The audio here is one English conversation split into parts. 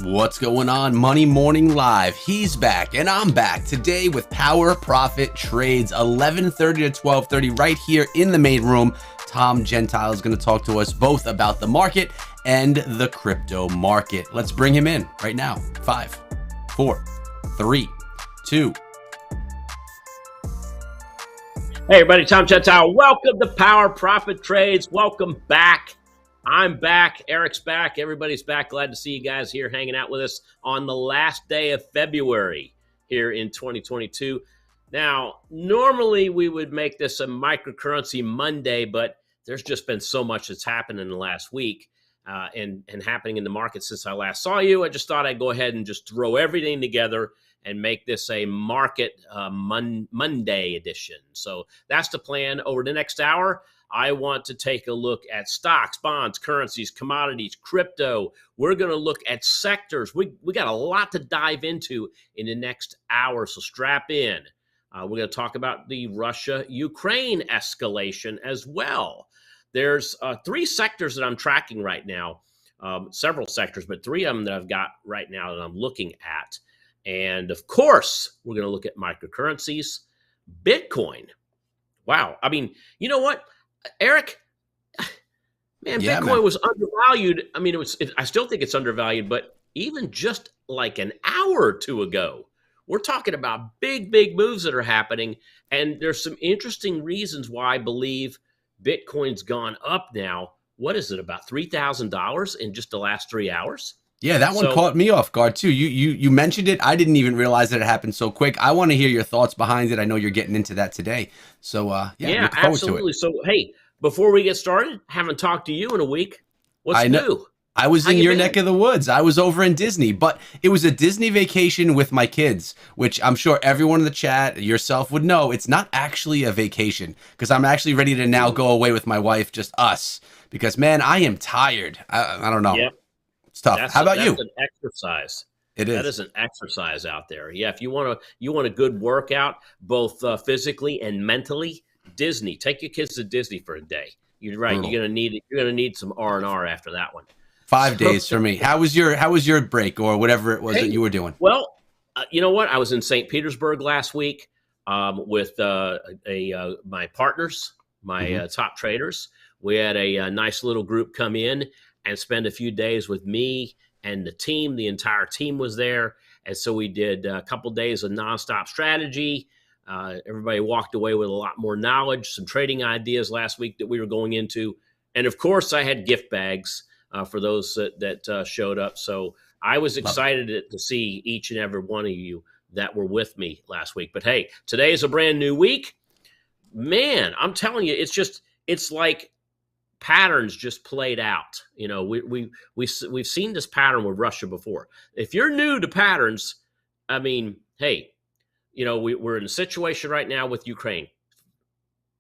What's going on? Money Morning Live. He's back and I'm back today with Power Profit Trades, 11:30 to 12:30 right here in the main room. Tom Gentile is going to talk to us both about the market and the crypto market. Let's bring him in right now. 5, 4, 3, 2. Hey everybody, Tom Gentile. Welcome to Power Profit Trades. Welcome back. I'm back. Eric's back. Everybody's back. Glad to see you guys here hanging out with us on the last day of February here in 2022. Now, normally we would make this a microcurrency Monday, but there's just been so much that's happened in the last week and happening in the market since I last saw you. I just thought I'd go ahead and just throw everything together and make this a market Monday edition. So that's the plan. Over the next hour, I want to take a look at stocks, bonds, currencies, commodities, crypto. We're going to look at sectors. We got a lot to dive into in the next hour, so strap in. We're going to talk about the Russia-Ukraine escalation as well. There's 3 sectors that I'm tracking right now, several sectors, but 3 of them that I've got right now that I'm looking at. And of course, we're going to look at microcurrencies, Bitcoin. Wow. I mean, you know what? Eric, man, Yeah, Bitcoin was undervalued. I mean, I still think it's undervalued, but even just like an hour or two ago, we're talking about big moves that are happening. And there's some interesting reasons why I believe Bitcoin's gone up now. What is it, about $3,000 in just the last 3 hours? Yeah, that one caught me off guard too. You mentioned it. I didn't even realize that it happened so quick. I want to hear your thoughts behind it. I know you're getting into that today. So yeah, absolutely. So hey, before we get started, haven't talked to you in a week. What's new? I was in your neck of the woods. I was over in Disney, but it was a Disney vacation with my kids, which I'm sure everyone in the chat, yourself, would know. It's not actually a vacation because I'm actually ready to now go away with my wife, just us, because man, I am tired. I don't know. Yep. It's tough. How about you? That's an exercise. It is. That is an exercise out there. Yeah, if you want a good workout, both physically and mentally, Disney. Take your kids to Disney for a day. You're right. Brutal. You're gonna need some R&R after that one. 5 days for me. How was your break or whatever it was that you were doing? Well, you know what? I was in St. Petersburg last week with my partners, my top traders. We had a nice little group come in and spend a few days with me and the team. The entire team was there. And so we did a couple days of nonstop strategy. Everybody walked away with a lot more knowledge, some trading ideas last week that we were going into. And of course, I had gift bags for those that showed up. So I was excited to see each and every one of you that were with me last week. But hey, today is a brand new week. Man, I'm telling you, it's like patterns just played out. You know, we've seen this pattern with Russia before. If you're new to patterns, I mean, hey, you know, we're in a situation right now with Ukraine.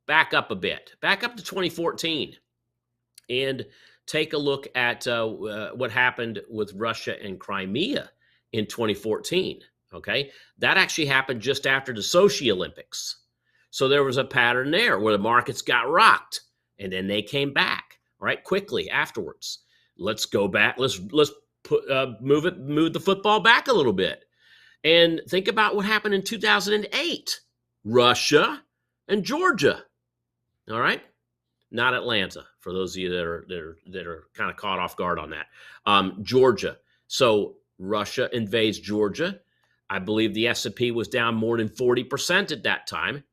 Back up a bit, back up to 2014, and take a look at what happened with Russia and Crimea in 2014. Okay, that actually happened just after the Sochi Olympics. So there was a pattern there where the markets got rocked. And then they came back, right, quickly afterwards. Let's go back. Let's move the football back a little bit, and think about what happened in 2008. Russia and Georgia. All right, not Atlanta. For those of you that are kind of caught off guard on that, Georgia. So Russia invades Georgia. I believe the S&P was down more than 40% at that time.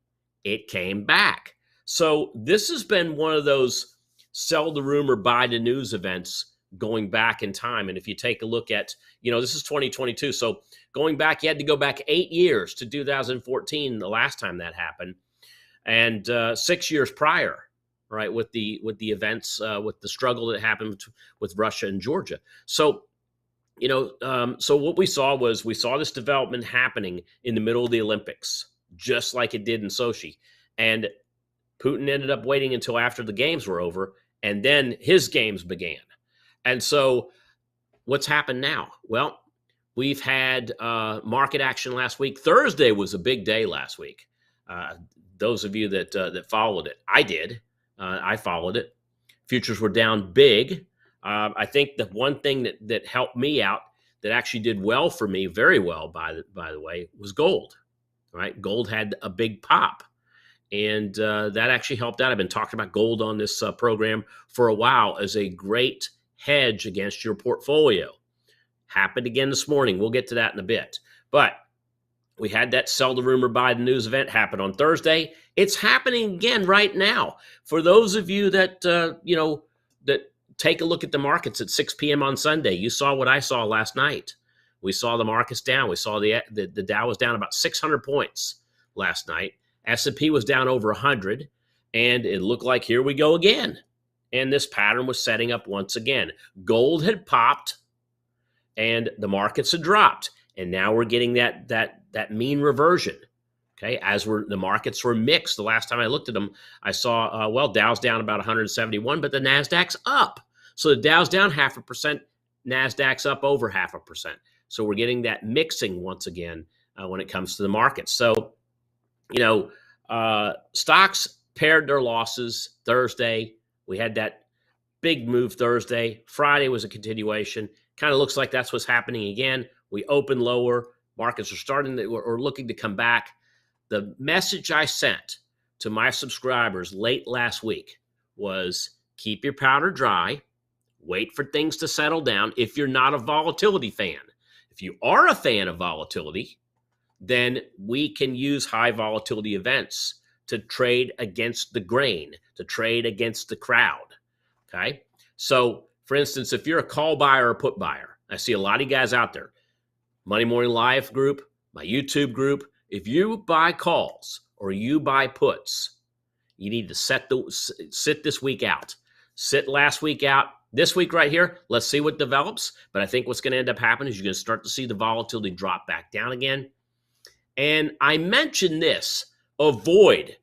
It came back. So this has been one of those sell the rumor, buy the news events going back in time. And if you take a look at, this is 2022. So going back, you had to go back 8 years to 2014, the last time that happened, and 6 years prior, right, with the events, with the struggle that happened with Russia and Georgia. So, so what we saw this development happening in the middle of the Olympics, just like it did in Sochi. And Putin ended up waiting until after the games were over, and then his games began. And so what's happened now? Well, we've had market action last week. Thursday was a big day last week. Those of you that followed it, I did. I followed it. Futures were down big. I think the one thing that helped me out, that actually did well for me, very well, by the way, was gold. Right? Gold had a big pop. And that actually helped out. I've been talking about gold on this program for a while as a great hedge against your portfolio. Happened again this morning. We'll get to that in a bit. But we had that sell the rumor, buy the news event happen on Thursday. It's happening again right now. For those of you that, that take a look at the markets at 6 p.m. on Sunday, you saw what I saw last night. We saw the markets down. We saw the Dow was down about 600 points last night. S&P was down over 100, and it looked like here we go again. And this pattern was setting up once again. Gold had popped, and the markets had dropped, and now we're getting that mean reversion. Okay, as the markets were mixed. The last time I looked at them, I saw Dow's down about 171, but the Nasdaq's up. So the Dow's down 0.5%, Nasdaq's up over 0.5%. So we're getting that mixing once again when it comes to the markets. So stocks paired their losses Thursday. We had that big move Thursday. Friday was a continuation. Kind of looks like that's what's happening again. We open lower. Markets are starting or looking to come back. The message I sent to my subscribers late last week was keep your powder dry. Wait for things to settle down if you're not a volatility fan. If you are a fan of volatility, then we can use high volatility events to trade against the grain, to trade against the crowd, okay? So, for instance, if you're a call buyer or put buyer, I see a lot of guys out there, Money Morning Live group, my YouTube group, if you buy calls or you buy puts, you need to sit this week out. Sit last week out. This week right here, let's see what develops. But I think what's going to end up happening is you're going to start to see the volatility drop back down again. And I mentioned this, avoid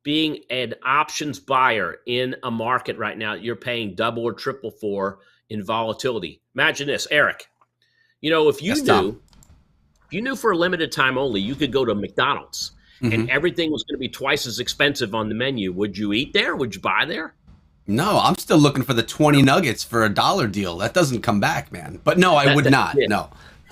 being an options buyer in a market right now that you're paying double or triple for in volatility. Imagine this, Eric. If you knew for a limited time only, you could go to McDonald's and everything was going to be twice as expensive on the menu. Would you eat there? Would you buy there? No, I'm still looking for the 20 nuggets for a $1 deal. That doesn't come back, man. But no, I would not. No.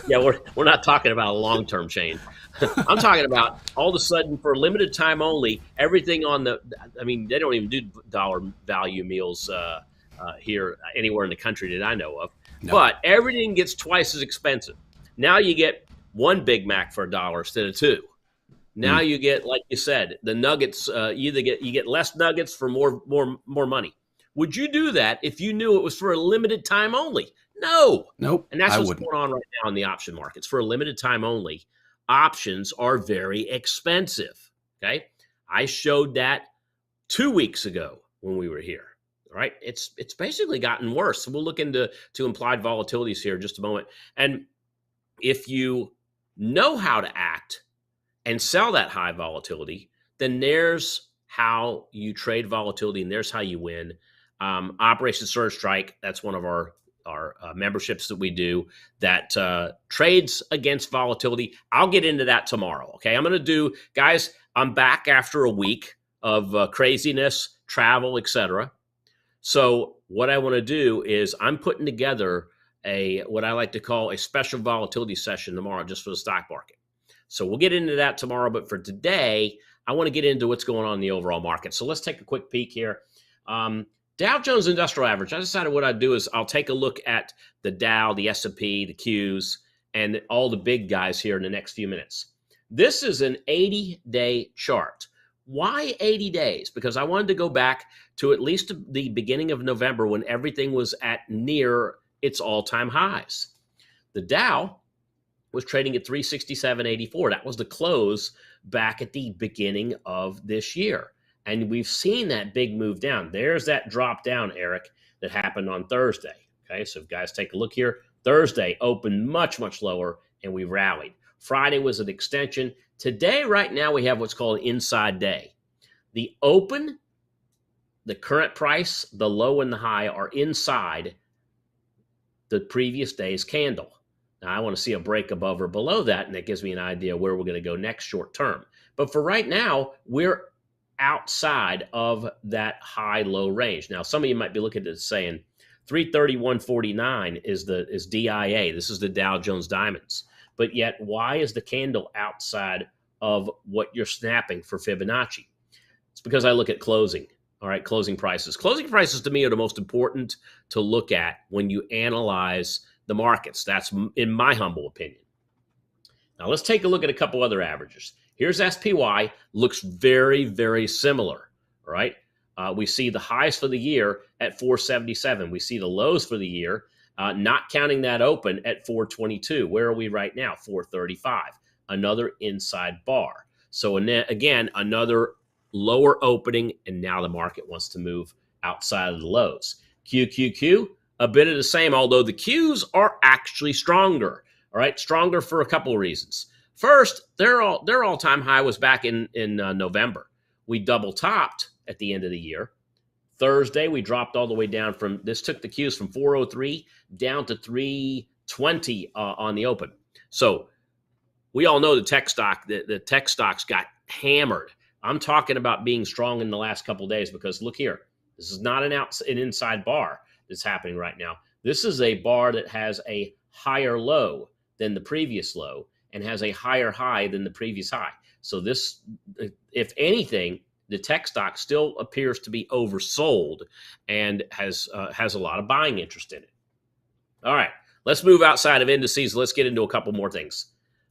Yeah, we're not talking about a long-term chain. I'm talking about all of a sudden for a limited time only, everything they don't even do dollar value meals here anywhere in the country that I know of. No. But everything gets twice as expensive. Now you get one Big Mac for $1 instead of two. Now you get, like you said, the nuggets. You get less nuggets for more money. Would you do that if you knew it was for a limited time only? No. Nope. And that's what's going on right now in the option markets. For a limited time only, options are very expensive. Okay. I showed that 2 weeks ago when we were here. All right. It's basically gotten worse. So we'll look into implied volatilities here in just a moment. And if you know how to act and sell that high volatility, then there's how you trade volatility and there's how you win. Operation Surge Strike, that's one of our memberships that we do that trades against volatility. I'll get into that tomorrow. Okay. Guys, I'm back after a week of craziness, travel, etc. So what I want to do is I'm putting together what I like to call a special volatility session tomorrow just for the stock market. So we'll get into that tomorrow. But for today, I want to get into what's going on in the overall market. So let's take a quick peek here. Dow Jones Industrial Average. I decided what I'd do is I'll take a look at the Dow, the S&P, the Qs, and all the big guys here in the next few minutes. This is an 80-day chart. Why 80 days? Because I wanted to go back to at least the beginning of November when everything was at near its all-time highs. The Dow was trading at 367.84. That was the close back at the beginning of this year. And we've seen that big move down. There's that drop down, Eric, that happened on Thursday. Okay, so if guys take a look here, Thursday opened much, much lower, and we rallied. Friday was an extension. Today, right now, we have what's called an inside day. The open, the current price, the low and the high are inside the previous day's candle. Now, I want to see a break above or below that, and that gives me an idea where we're going to go next short term. But for right now, we're outside of that high-low range. Now, some of you might be looking at it saying, 331.49 is DIA. This is the Dow Jones Diamonds. But yet, why is the candle outside of what you're snapping for Fibonacci? It's because I look at closing. All right, closing prices. Closing prices to me are the most important to look at when you analyze the markets. That's in my humble opinion. Now let's take a look at a couple other averages. Here's SPY, looks very, very similar. All right, we see the highs for the year at 477. We see the lows for the year, not counting that open, at 422. Where are we right now? 435. Another inside bar. So again, another lower opening, and now the market wants to move outside of the lows. QQQ, a bit of the same, although the Qs are actually stronger. All right, stronger for a couple of reasons. First, their all-time high was back in November. We double topped at the end of the year. Thursday, we dropped all the way down from, this took the Qs from 403 down to 320 on the open. So we all know the tech stocks got hammered. I'm talking about being strong in the last couple of days because look here, this is not an inside bar that's happening right now. This is a bar that has a higher low than the previous low and has a higher high than the previous high. So this, if anything, the tech stock still appears to be oversold and has a lot of buying interest in it. All right, let's move outside of indices. Let's get into a couple more things.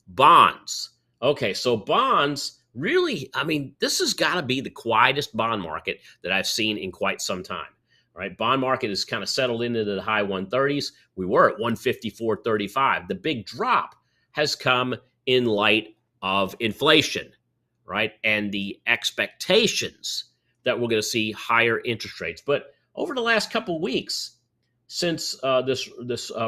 Bonds. Okay, so bonds, really, I mean, this has got to be the quietest bond market that I've seen in quite some time. All right, bond market has kind of settled into the high 130s. We were at 154.35. The big drop has come in light of inflation, right? And the expectations that we're going to see higher interest rates. But over the last couple of weeks, since this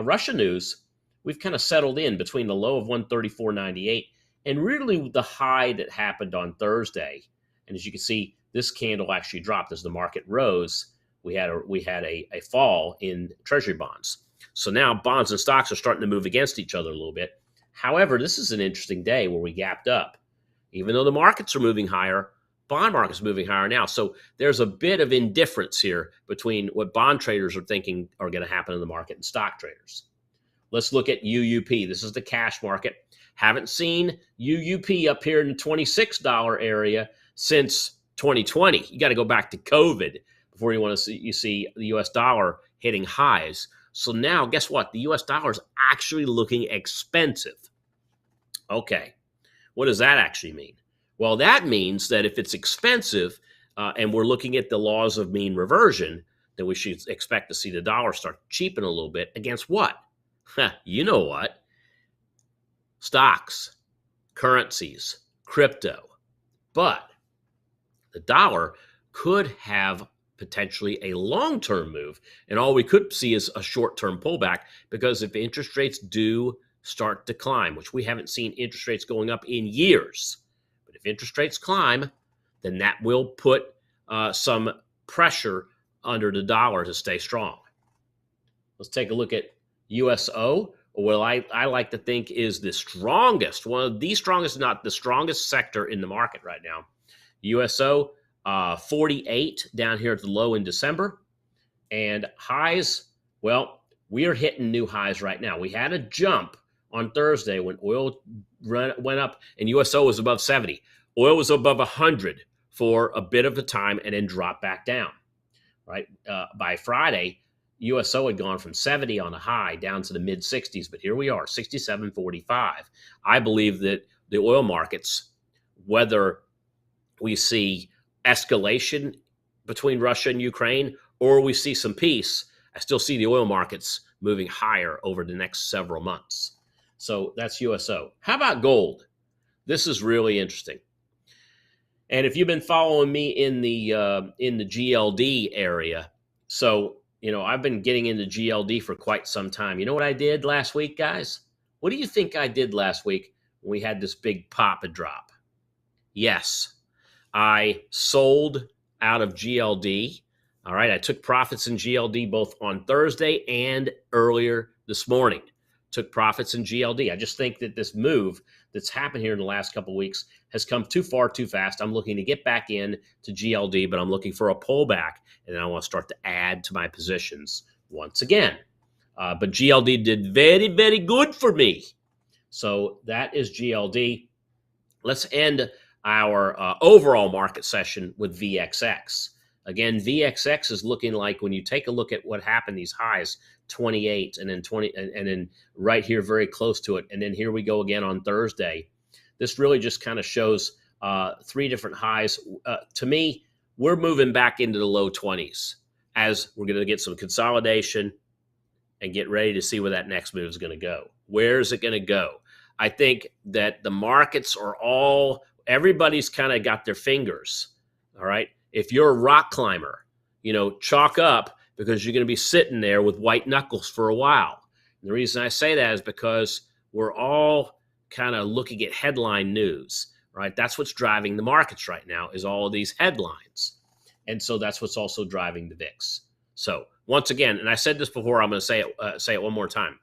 Russia news, we've kind of settled in between the low of 134.98 and really the high that happened on Thursday. And as you can see, this candle actually dropped as the market rose. We had a fall in treasury bonds. So now bonds and stocks are starting to move against each other a little bit. However, this is an interesting day where we gapped up. Even though the markets are moving higher, bond market's moving higher now. So there's a bit of indifference here between what bond traders are thinking are going to happen in the market and stock traders. Let's look at UUP. This is the cash market. Haven't seen UUP up here in the $26 area since 2020. You got to go back to COVID before you see the US dollar hitting highs. So now, guess what? The US dollar is actually looking expensive. Okay, what does that actually mean? Well, that means that if it's expensive and we're looking at the laws of mean reversion, then we should expect to see the dollar start cheapening a little bit against what? You know what? Stocks, currencies, crypto. But the dollar could have potentially a long-term move, and all we could see is a short-term pullback, because if interest rates do start to climb, which we haven't seen interest rates going up in years, but if interest rates climb, then that will put some pressure under the dollar to stay strong. Let's take a look at USO, or what I like to think is the strongest, one of the strongest, not the strongest sector in the market right now. USO, 48 down here at the low in December. And highs, well, we are hitting new highs right now. We had a jump on Thursday when oil went up and USO was above 70. Oil was above 100 for a bit of a time and then dropped back down, right? By Friday, USO had gone from 70 on a high down to the mid 60s, but here we are, 67.45. I believe that the oil markets, whether we see escalation between Russia and Ukraine or we see some peace, I still see the oil markets moving higher over the next several months. So that's USO. How about gold? This is really interesting. And if you've been following me in the GLD area, so I've been getting into GLD for quite some time. You know what I did last week, guys? What do you think I did last week when we had this big pop and drop? Yes, I sold out of GLD. All right, I took profits in GLD both on Thursday and earlier this morning. Took profits in GLD. I just think that this move that's happened here in the last couple of weeks has come too far too fast. I'm looking to get back in to GLD, but I'm looking for a pullback, and then I want to start to add to my positions once again. But GLD did very, very good for me. So that is GLD. Let's end our overall market session with VXX. Again, VXX is looking like, when you take a look at what happened, these highs, 28 and then 20, and then right here very close to it. And then here we go again on Thursday. This really just kind of shows three different highs. To me, we're moving back into the low 20s as we're going to get some consolidation and get ready to see where that next move is going to go. Where is it going to go? I think that the markets are everybody's kind of got their fingers, all right? If you're a rock climber, chalk up, because you're going to be sitting there with white knuckles for a while. And the reason I say that is because we're all kind of looking at headline news, right? That's what's driving the markets right now, is all of these headlines. And so that's what's also driving the VIX. So once again, and I said this before, I'm going to say it one more time.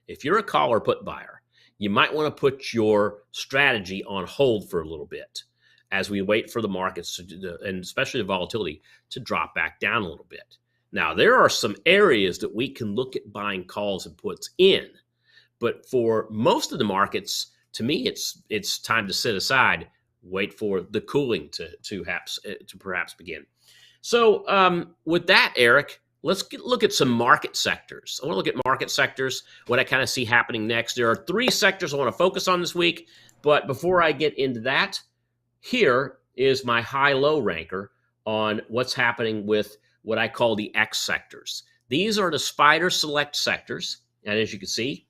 If you're a call or put buyer, you might want to put your strategy on hold for a little bit as we wait for the markets, and especially the volatility, to drop back down a little bit. Now, there are some areas that we can look at buying calls and puts in, but for most of the markets, to me, it's time to sit aside, wait for the cooling to perhaps begin. So with that, Eric, let's look at some market sectors. I want to look at market sectors, what I kind of see happening next. There are three sectors I want to focus on this week, but before I get into that, here is my high-low ranker on what's happening with what I call the X sectors. These are the Spider Select sectors, and as you can see,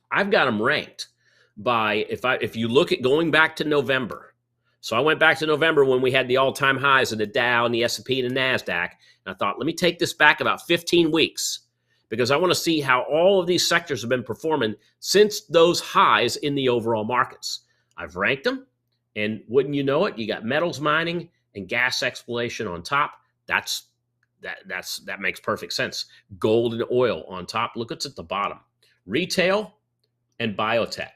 I've got them ranked by, if you look at going back to November. So I went back to November when we had the all-time highs of the Dow and the S&P and the NASDAQ, and I thought, let me take this back about 15 weeks because I want to see how all of these sectors have been performing since those highs in the overall markets. I've ranked them, and wouldn't you know it, you got metals mining and gas exploration on top. That makes perfect sense. Gold and oil on top. Look what's at the bottom. Retail and biotech.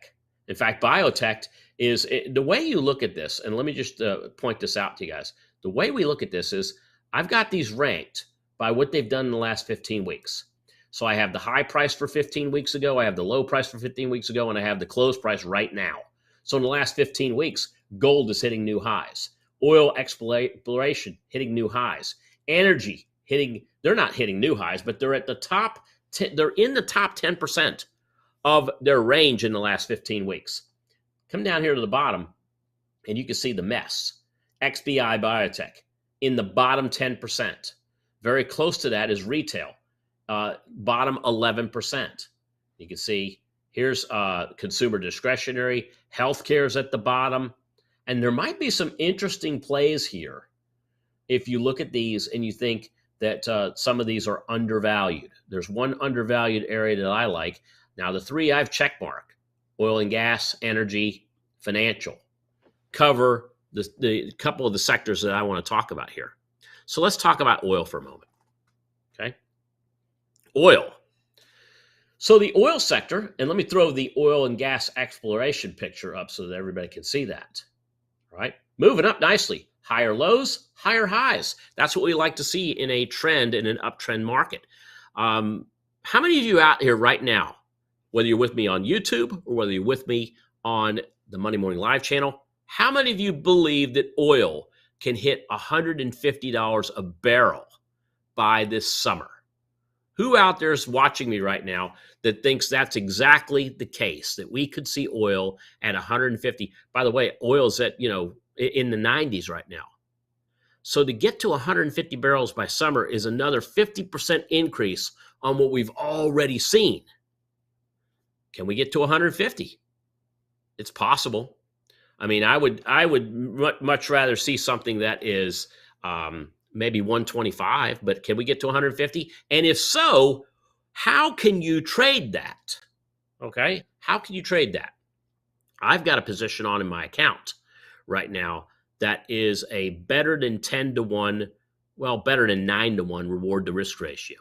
In fact, biotech is the way you look at this, and let me just point this out to you guys. The way we look at this is I've got these ranked by what they've done in the last 15 weeks. So I have the high price for 15 weeks ago, I have the low price for 15 weeks ago, and I have the close price right now. So in the last 15 weeks, gold is hitting new highs. Oil exploration hitting new highs. Energy they're not hitting new highs, but they're at the top, they're in the top 10% of their range in the last 15 weeks. Come down here to the bottom, and you can see the mess. XBI Biotech in the bottom 10%. Very close to that is retail, bottom 11%. You can see here's consumer discretionary. Healthcare is at the bottom. And there might be some interesting plays here if you look at these and you think that some of these are undervalued. There's one undervalued area that I like. Now, the three I've checkmarked, oil and gas, energy, financial, cover the couple of the sectors that I want to talk about here. So let's talk about oil for a moment, okay? Oil. So the oil sector, and let me throw the oil and gas exploration picture up so that everybody can see that, all right? Moving up nicely. Higher lows, higher highs. That's what we like to see in a trend, in an uptrend market. How many of you out here right now, whether you're with me on YouTube or whether you're with me on the Monday Morning Live channel, how many of you believe that oil can hit $150 a barrel by this summer? Who out there is watching me right now that thinks that's exactly the case, that we could see oil at 150? By the way, oil's at, in the 90s right now. So to get to 150 barrels by summer is another 50% increase on what we've already seen. Can we get to 150? It's possible. I mean, I would much rather see something that is maybe 125, but can we get to 150? And if so, how can you trade that? Okay, how can you trade that? I've got a position on in my account right now that is a better than 10 to 1, well, better than 9 to 1 reward to risk ratio.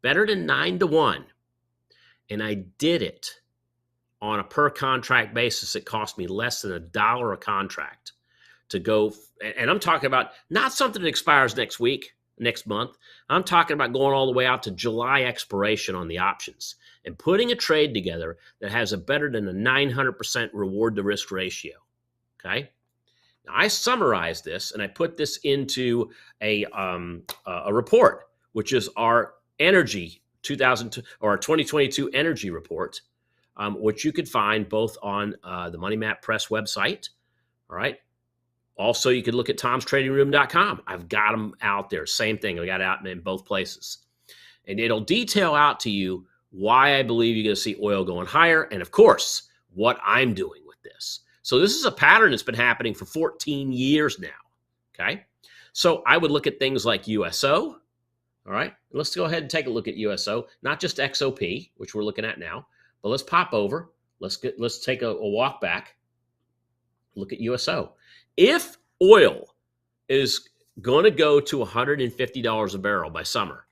Better than 9 to 1. And I did it on a per contract basis. It cost me less than $1 a contract to go. And I'm talking about not something that expires next week. next month. I'm talking about going all the way out to July expiration on the options and putting a trade together that has a better than a 900% reward to risk ratio. Okay. Now, I summarized this and I put this into a report, which is our energy 2002 or our 2022 energy report, which you could find both on the Money Map Press website. All right. Also, you could look at tomstradingroom.com. I've got them out there. Same thing. I got it out in both places. And it'll detail out to you why I believe you're going to see oil going higher. And of course, what I'm doing with this. So this is a pattern that's been happening for 14 years now. Okay. So I would look at things like USO. All right. Let's go ahead and take a look at USO, not just XOP, which we're looking at now, but let's pop over. Let's take a walk back. Look at USO. If oil is going to go to $150 a barrel by summer,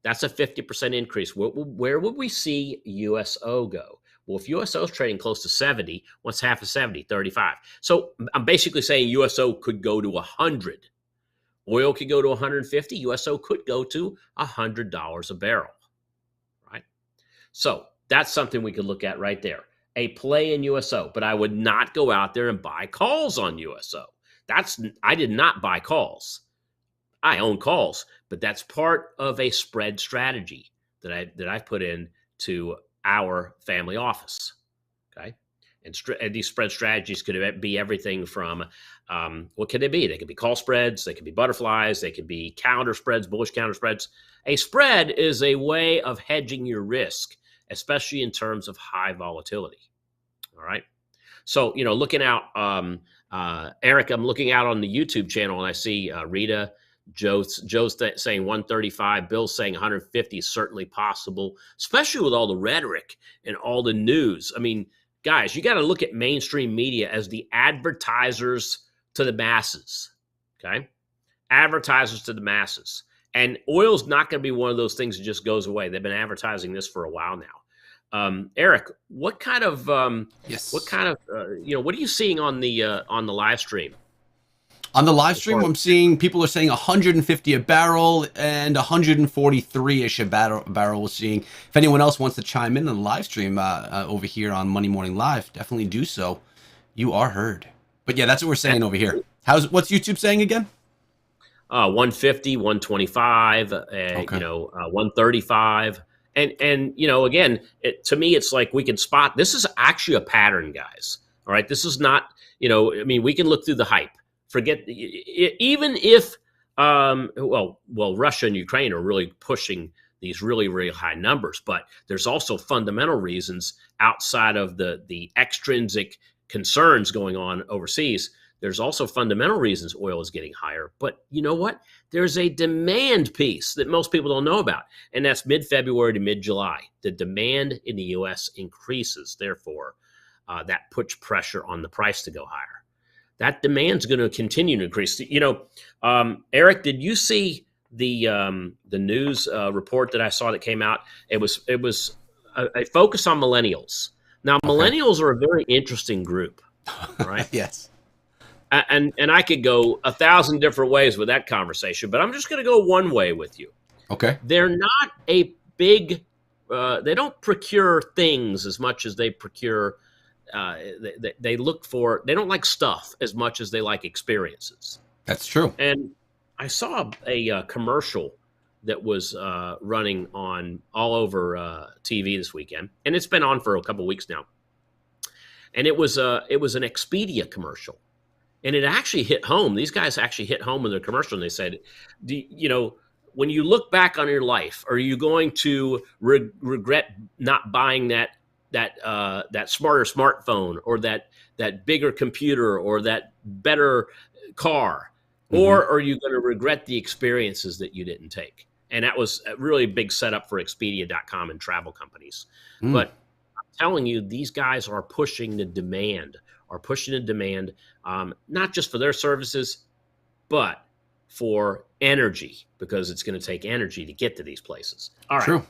that's a 50% increase. Where would we see USO go? Well, if USO is trading close to 70, what's half of 70? 35. So I'm basically saying USO could go to 100. Oil could go to 150. USO could go to $100 a barrel, right? So that's something we could look at right there. A play in USO, but I would not go out there and buy calls on USO. I did not buy calls. I own calls, but that's part of a spread strategy that I've put into our family office. Okay, and these spread strategies could be everything from what could they be? They could be call spreads, they could be butterflies, they could be counter spreads, bullish counter spreads. A spread is a way of hedging your risk, especially in terms of high volatility. All right. So, looking out, Eric, I'm looking out on the YouTube channel and I see Rita, Joe's saying 135, Bill's saying 150 is certainly possible, especially with all the rhetoric and all the news. I mean, guys, you got to look at mainstream media as the advertisers to the masses. Okay. Advertisers to the masses. And oil's not going to be one of those things that just goes away. They've been advertising this for a while now. Eric, what kind of what are you seeing on the live stream? On the live stream, I'm seeing people are saying 150 a barrel and 143-ish a barrel. We're seeing. If anyone else wants to chime in on the live stream over here on Money Morning Live, definitely do so. You are heard. But yeah, that's what we're saying over here. What's YouTube saying again? 150, 125, okay. 135. And again, to me, it's like we can spot, this is actually a pattern, guys. All right. This is not, we can look through the hype. Forget, even if, Russia and Ukraine are really pushing these really, really high numbers, but there's also fundamental reasons outside of the extrinsic concerns going on overseas. There's also fundamental reasons oil is getting higher. But you know what? There's a demand piece that most people don't know about, and that's mid-February to mid-July. The demand in the U.S. increases. Therefore, that puts pressure on the price to go higher. That demand's going to continue to increase. Eric, did you see the news report that I saw that came out? It was a focus on millennials. Now, millennials are a very interesting group, right? Yes. And I could go 1,000 different ways with that conversation, but I'm just going to go one way with you. Okay. They're not a big, they don't procure things as much as they procure, they look for, they don't like stuff as much as they like experiences. That's true. And I saw a commercial that was running on all over TV this weekend, and it's been on for a couple of weeks now. And it was an Expedia commercial. And it actually hit home. These guys actually hit home in their commercial, and they said, when you look back on your life, are you going to regret not buying that smarter smartphone or that bigger computer or that better car? Mm-hmm. Or are you going to regret the experiences that you didn't take? And that was a really big setup for Expedia.com and travel companies. Mm. But I'm telling you, these guys are pushing the demand. Not just for their services, but for energy, because it's going to take energy to get to these places. All right. True.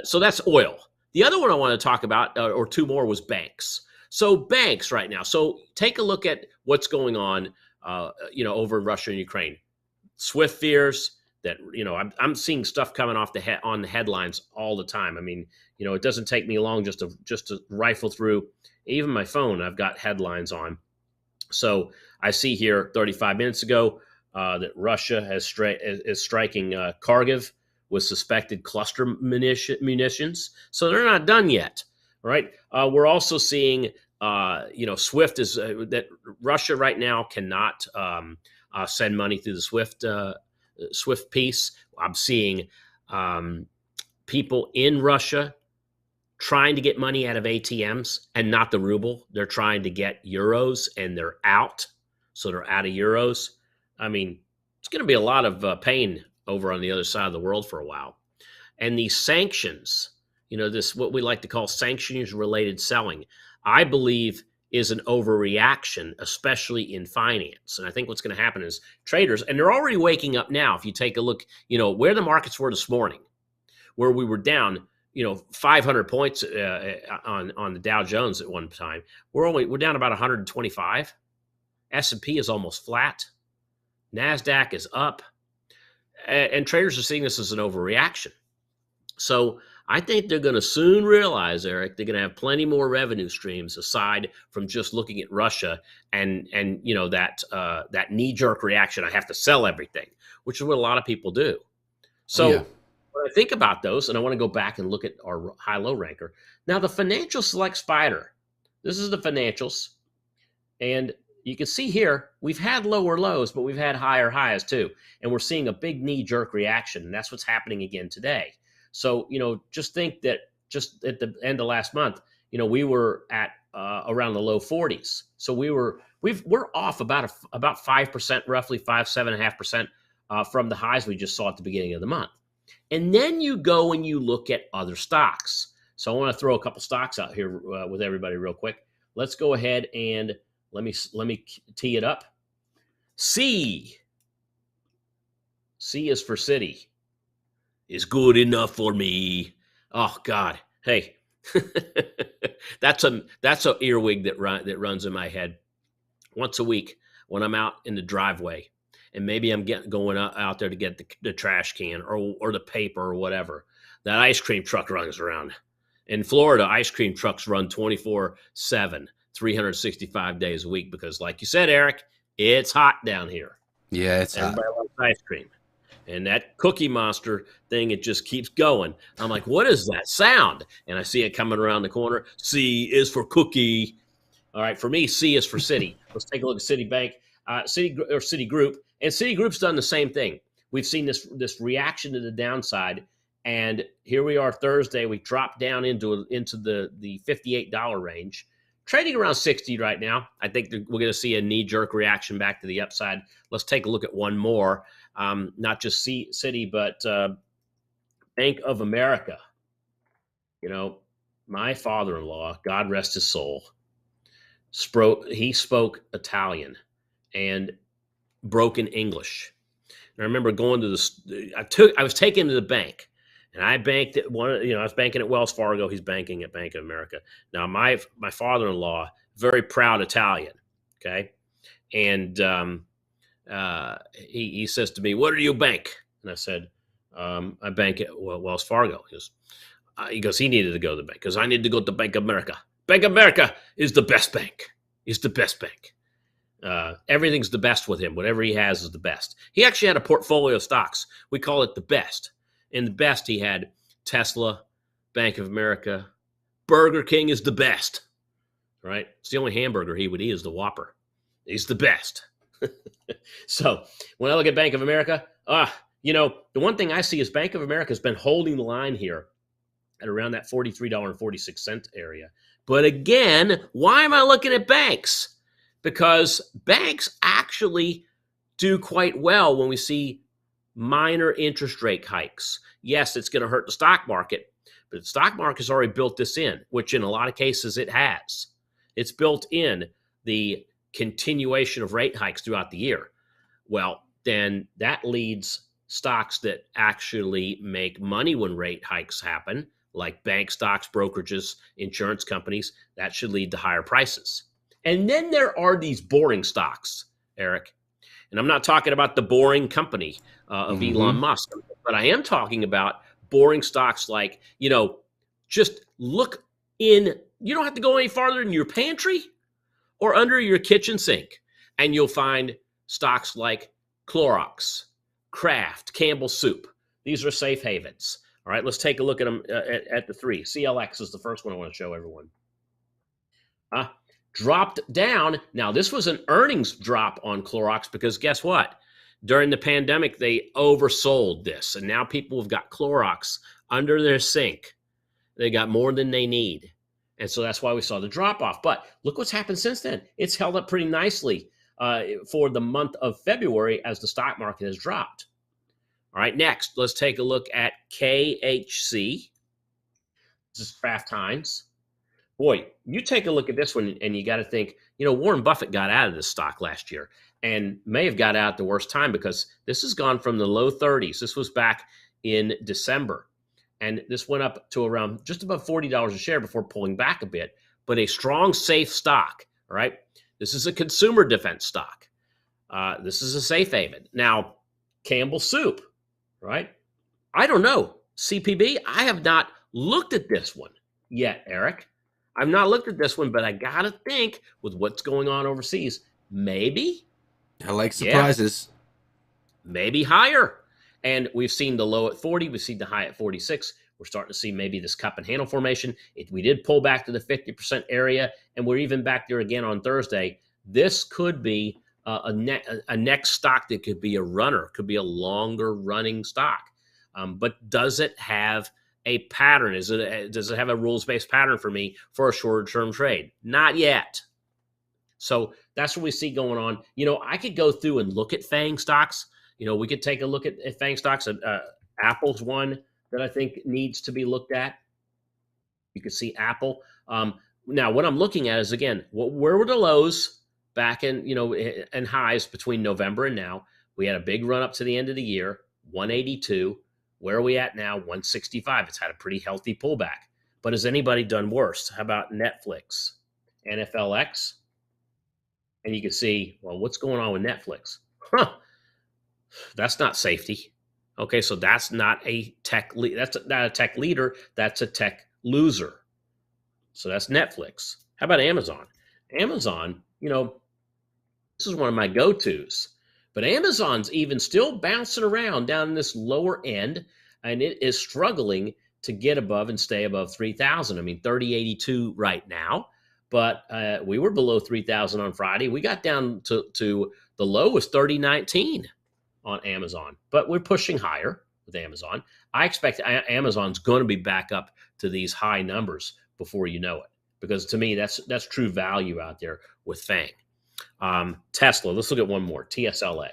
So that's oil. The other one I want to talk about, or two more, was banks. So banks right now. So take a look at what's going on, over in Russia and Ukraine. SWIFT fears, that, I'm seeing stuff coming off on the headlines all the time. I mean, it doesn't take me long just to rifle through even my phone. I've got headlines on. So I see here 35 minutes ago that Russia is striking Kharkiv with suspected cluster munitions. So they're not done yet, right? We're also seeing, SWIFT is that Russia right now cannot send money through the SWIFT piece. I'm seeing people in Russia trying to get money out of ATMs and not the ruble. They're trying to get euros and they're out. So they're out of euros. I mean, it's going to be a lot of pain over on the other side of the world for a while. And these sanctions, this what we like to call sanctions related selling, I believe is an overreaction, especially in finance. And I think what's going to happen is traders, and they're already waking up now. If you take a look, where the markets were this morning, where we were down, 500 points on the Dow Jones at one time. We're down about 125. S&P is almost flat. NASDAQ is up. And traders are seeing this as an overreaction. So I think they're going to soon realize, Eric, they're going to have plenty more revenue streams aside from just looking at Russia and that knee-jerk reaction. I have to sell everything, which is what a lot of people do. So when I think about those, and I want to go back and look at our high-low ranker. Now, the financial select spider, this is the financials. And you can see here, we've had lower lows, but we've had higher highs too. And we're seeing a big knee-jerk reaction. And that's what's happening again today. So, just think that just at the end of last month, we were at around the low 40s. So we're off about 5%, roughly 7.5% from the highs we just saw at the beginning of the month. And then you go and you look at other stocks. So I want to throw a couple stocks out here with everybody real quick. Let's go ahead and let me tee it up. C is for city. Is good enough for me. Oh God, hey, that's a earwig that runs in my head once a week when I'm out in the driveway, and maybe I'm going out there to get the trash can or the paper or whatever. That ice cream truck runs around. In Florida, ice cream trucks run 24/7, 365 days a week because, like you said, Eric, it's hot down here. Yeah, it's Everybody likes ice cream. And that Cookie Monster thing, it just keeps going. I'm like, what is that sound? And I see it coming around the corner. C is for cookie. All right, for me, C is for city. Let's take a look at Citibank, Citigroup. And Citigroup's done the same thing. We've seen this reaction to the downside. And here we are Thursday. We dropped down into the $58 range. Trading around 60 right now. I think we're going to see a knee-jerk reaction back to the upside. Let's take a look at one more. Not just Citi, but Bank of America. My father-in-law, God rest his soul, he spoke Italian and broken English. And I remember going to I was taken to the bank, and I banked at I was banking at Wells Fargo. He's banking at Bank of America. Now, my father-in-law, very proud Italian, okay, and he says to me, "What do you bank?" And I said, "I bank at Wells Fargo." He goes, he needed to go to the bank because I need to go to Bank of America. Bank of America is the best bank. Is the best bank. Everything's the best with him. Whatever he has is the best. He actually had a portfolio of stocks. We call it the best. In the best, he had Tesla, Bank of America. Burger King is the best. Right? It's the only hamburger he would eat is the Whopper. He's the best. So when I look at Bank of America, the one thing I see is Bank of America has been holding the line here at around that $43.46 area. But again, why am I looking at banks? Because banks actually do quite well when we see minor interest rate hikes. Yes, it's going to hurt the stock market, but the stock market has already built this in, which in a lot of cases it has. It's built in the continuation of rate hikes throughout the year. Well, then that leads stocks that actually make money when rate hikes happen, like bank stocks, brokerages, insurance companies, that should lead to higher prices. And then there are these boring stocks, Eric. And I'm not talking about the boring company of Elon Musk. But I am talking about boring stocks like, just look in, you don't have to go any farther than your pantry or under your kitchen sink, and you'll find stocks like Clorox, Kraft, Campbell Soup. These are safe havens. All right, let's take a look at them at the three. CLX is the first one I want to show everyone. Dropped down. Now, this was an earnings drop on Clorox because guess what? During the pandemic, they oversold this, and now people have got Clorox under their sink. They got more than they need, and so that's why we saw the drop-off. But look what's happened since then. It's held up pretty nicely for the month of February as the stock market has dropped. All right, next, let's take a look at KHC. This is Kraft Heinz. Boy, you take a look at this one and you got to think, Warren Buffett got out of this stock last year and may have got out at the worst time because this has gone from the low 30s. This was back in December. And this went up to around just above $40 a share before pulling back a bit, but a strong, safe stock, all right? This is a consumer defense stock. This is a safe haven. Now, Campbell Soup, right? I don't know. CPB, I have not looked at this one yet, Eric. I've not looked at this one, but I got to think with what's going on overseas, maybe. I like surprises. Yeah, maybe higher. And we've seen the low at 40. We've seen the high at 46. We're starting to see maybe this cup and handle formation. We did pull back to the 50% area, and we're even back there again on Thursday. This could be a next stock that could be a runner, could be a longer running stock. But does it have a pattern? Does it have a rules-based pattern for me for a shorter-term trade? Not yet. So that's what we see going on. I could go through and look at FAANG stocks. We could take a look at FAANG stocks. Apple's one that I think needs to be looked at. You can see Apple. Now, what I'm looking at is, again, where were the lows back in, and highs between November and now? We had a big run up to the end of the year, 182. Where are we at now? 165. It's had a pretty healthy pullback. But has anybody done worse? How about Netflix, NFLX? And you can see, well, what's going on with Netflix? That's not safety. Okay, so that's not a tech that's not a tech leader. That's a tech loser. So that's Netflix. How about Amazon? Amazon, this is one of my go-tos. But Amazon's even still bouncing around down in this lower end, and it is struggling to get above and stay above 3,000. I mean, 30.82 right now, but we were below 3,000 on Friday. We got down to the low was 30.19 on Amazon, but we're pushing higher with Amazon. I expect Amazon's going to be back up to these high numbers before you know it, because to me, that's true value out there with FAANG. Tesla, let's look at one more, TSLA,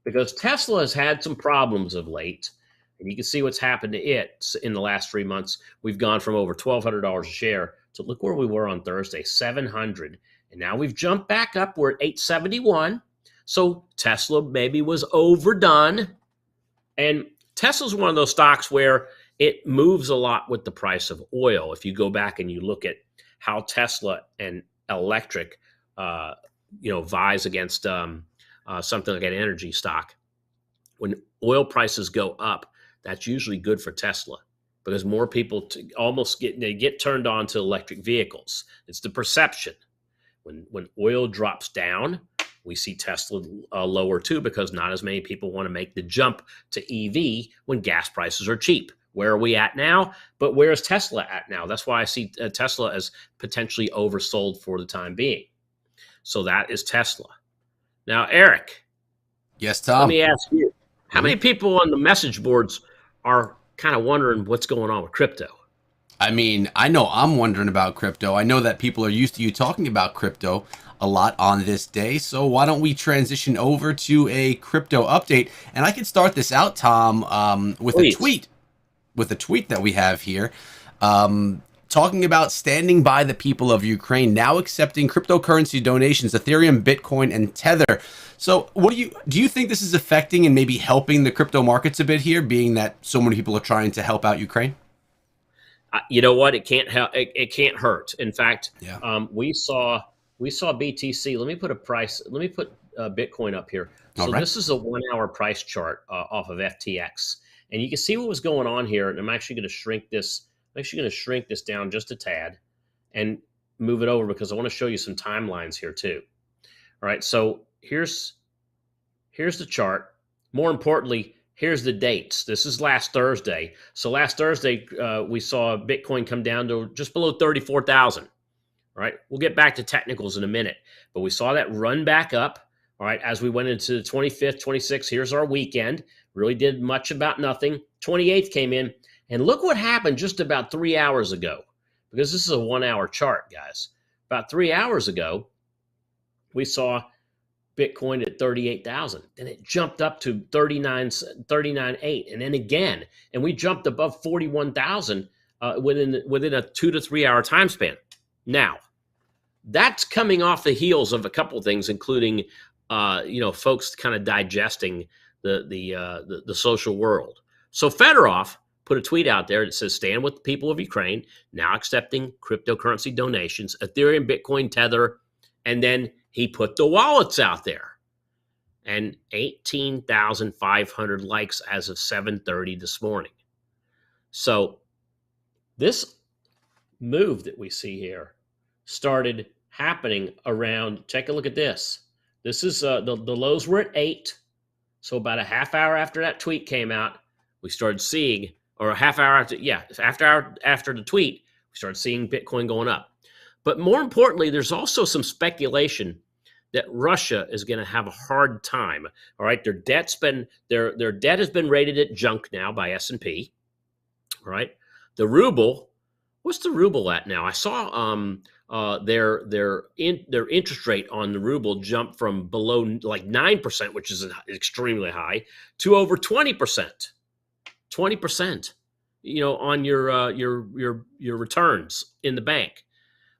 because Tesla has had some problems of late, and you can see what's happened to it in the last 3 months. We've gone from over $1,200 a share to look where we were on Thursday, $700, and now we've jumped back up. We're at $871. So Tesla maybe was overdone, and Tesla's one of those stocks where it moves a lot with the price of oil. If you go back and you look at how Tesla and electric vies against something like an energy stock. When oil prices go up, that's usually good for Tesla because more people get turned on to electric vehicles. It's the perception. When oil drops down, we see Tesla lower too because not as many people want to make the jump to EV when gas prices are cheap. Where are we at now? But where is Tesla at now? That's why I see Tesla as potentially oversold for the time being. So that is Tesla. Now, Eric. Yes, Tom. Let me ask you, how many people on the message boards are kind of wondering what's going on with crypto? I mean, I know I'm wondering about crypto. I know that people are used to you talking about crypto a lot on this day. So why don't we transition over to a crypto update? And I could start this out, Tom, with Please. a tweet that we have here. Talking about standing by the people of Ukraine, now accepting cryptocurrency donations, Ethereum, Bitcoin, and Tether. So do you think this is affecting and maybe helping the crypto markets a bit here, being that so many people are trying to help out Ukraine? You know what? It can't help. It can't hurt. In fact, Yeah. we saw BTC. Let me put a price. Let me put Bitcoin up here. All So right. this is a 1 hour price chart off of FTX, and you can see what was going on here. And I'm actually going to shrink this. I'm actually going to shrink this down just a tad and move it over because I want to show you some timelines here too. All right. So here's the chart. More importantly, here's the dates. This is last Thursday. So last Thursday, we saw Bitcoin come down to just below 34,000. All right. We'll get back to technicals in a minute, but we saw that run back up. All right. As we went into the 25th, 26th, here's our weekend. Really did much about nothing. 28th came in, and look what happened just about 3 hours ago, because this is a 1 hour chart, guys. About 3 hours ago, we saw Bitcoin at 38,000. Then it jumped up to 39.8, and then again, and we jumped above 41,000 within a 2 to 3 hour time span. Now, that's coming off the heels of a couple of things, including folks kind of digesting the social world. So Fedorov put a tweet out there that says, "Stand with the people of Ukraine, now accepting cryptocurrency donations, Ethereum, Bitcoin, Tether," and then he put the wallets out there. And 18,500 likes as of 7:30 this morning. So this move that we see here started happening around, take a look at this. This is the lows were at 8. So about a half hour after that tweet came out, we started seeing, or a half hour after the tweet, we started seeing Bitcoin going up. But more importantly, there's also some speculation that Russia is going to have a hard time. All right, their debt has been rated at junk now by S&P. All right, the ruble, what's the ruble at now? I saw their interest rate on the ruble jump from below like 9%, which is extremely high, to over 20%. 20%, on your returns in the bank.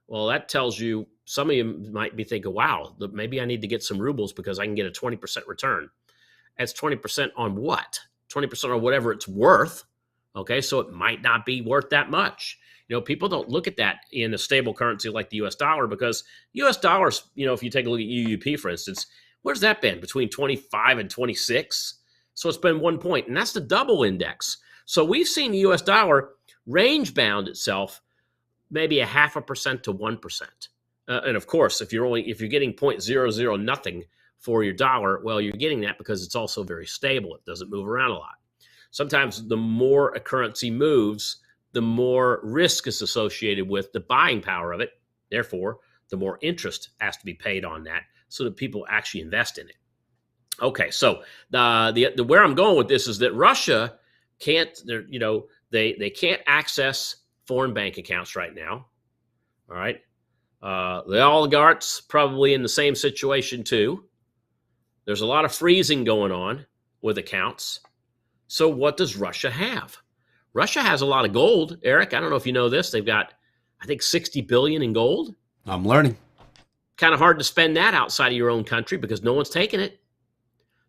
Well, that tells you, some of you might be thinking, wow, maybe I need to get some rubles because I can get a 20% return. That's 20% on what? 20% on whatever it's worth. Okay, so it might not be worth that much. People don't look at that in a stable currency like the US dollar, because US dollars, if you take a look at UUP, for instance, where's that been? Between 25 and 26. So it's been 1 point, and that's the double index. So we've seen the US dollar range bound itself maybe 0.5% to 1%. And of course, if you're getting 0.00 nothing for your dollar, well, you're getting that because it's also very stable. It doesn't move around a lot. Sometimes the more a currency moves, the more risk is associated with the buying power of it. Therefore, the more interest has to be paid on that so that people actually invest in it. Okay, so the where I'm going with this is that Russia can't, they can't access foreign bank accounts right now. All right. The oligarchs probably in the same situation too. There's a lot of freezing going on with accounts. So what does Russia have? Russia has a lot of gold. Eric, I don't know if you know this. They've got, I think, 60 billion in gold. I'm learning. Kind of hard to spend that outside of your own country because no one's taking it.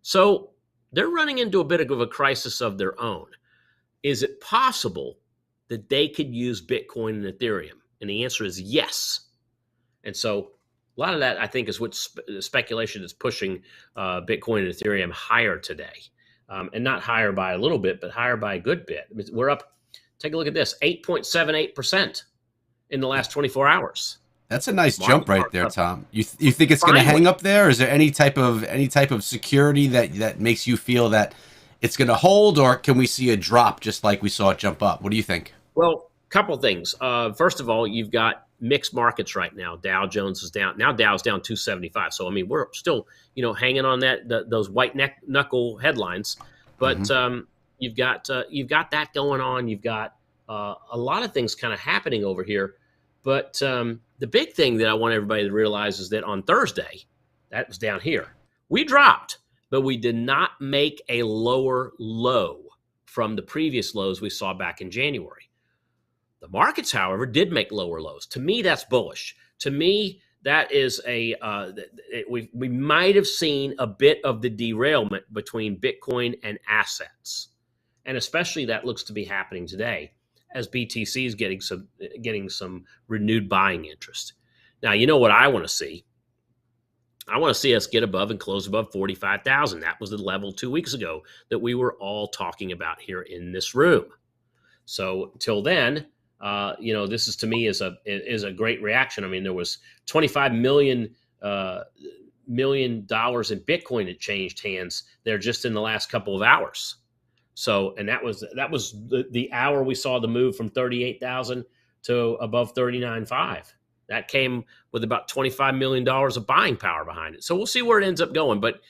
So they're running into a bit of a crisis of their own. Is it possible that they could use Bitcoin and Ethereum? And the answer is yes. And so a lot of that, I think, is what speculation is pushing Bitcoin and Ethereum higher today. And not higher by a little bit, but higher by a good bit. We're up, take a look at this, 8.78% in the last 24 hours. That's a nice jump right there, Tom. You think it's going to hang up there? Is there any type of security that makes you feel that it's going to hold, or can we see a drop just like we saw it jump up? What do you think? Well, a couple of things. First of all, you've got mixed markets right now. Dow Jones is down. Now Dow's down 275. So, I mean, we're still, hanging on those white knuckle headlines. But you've got that going on. You've got a lot of things kind of happening over here. But the big thing that I want everybody to realize is that on Thursday, that was down here, we dropped, but we did not make a lower low from the previous lows we saw back in January. The markets, however, did make lower lows. To me, that's bullish. To me, that is we might have seen a bit of the derailment between Bitcoin and assets. And especially that looks to be happening today as BTC is getting some renewed buying interest. Now, you know what I want to see? I want to see us get above and close above 45,000. That was the level 2 weeks ago that we were all talking about here in this room. So till then, this is to me is a great reaction. I mean, there was $25 million in Bitcoin that changed hands there just in the last couple of hours. So, and that was the hour we saw the move from 38,000 to above 39.5. That came with about $25 million of buying power behind it. So we'll see where it ends up going. But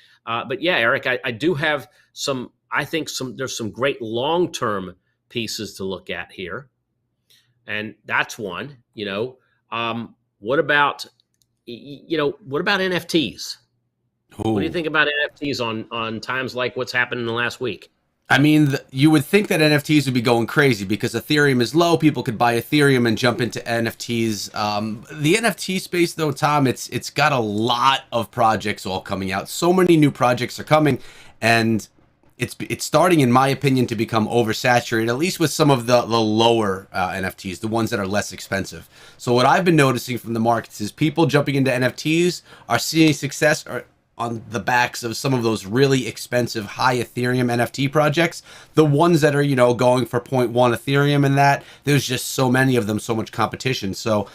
yeah, Eric, I do have there's some great long-term pieces to look at here. And that's one, what about NFTs? Ooh. What do you think about NFTs on times like what's happened in the last week? I mean, you would think that NFTs would be going crazy because Ethereum is low. People could buy Ethereum and jump into NFTs. The NFT space, though, Tom, it's got a lot of projects all coming out. So many new projects are coming, and it's starting, in my opinion, to become oversaturated, at least with some of the lower NFTs, the ones that are less expensive. So what I've been noticing from the markets is people jumping into NFTs are seeing success on the backs of some of those really expensive high Ethereum NFT projects, the ones that are, going for 0.1 Ethereum and that. There's just so many of them, so much competition. So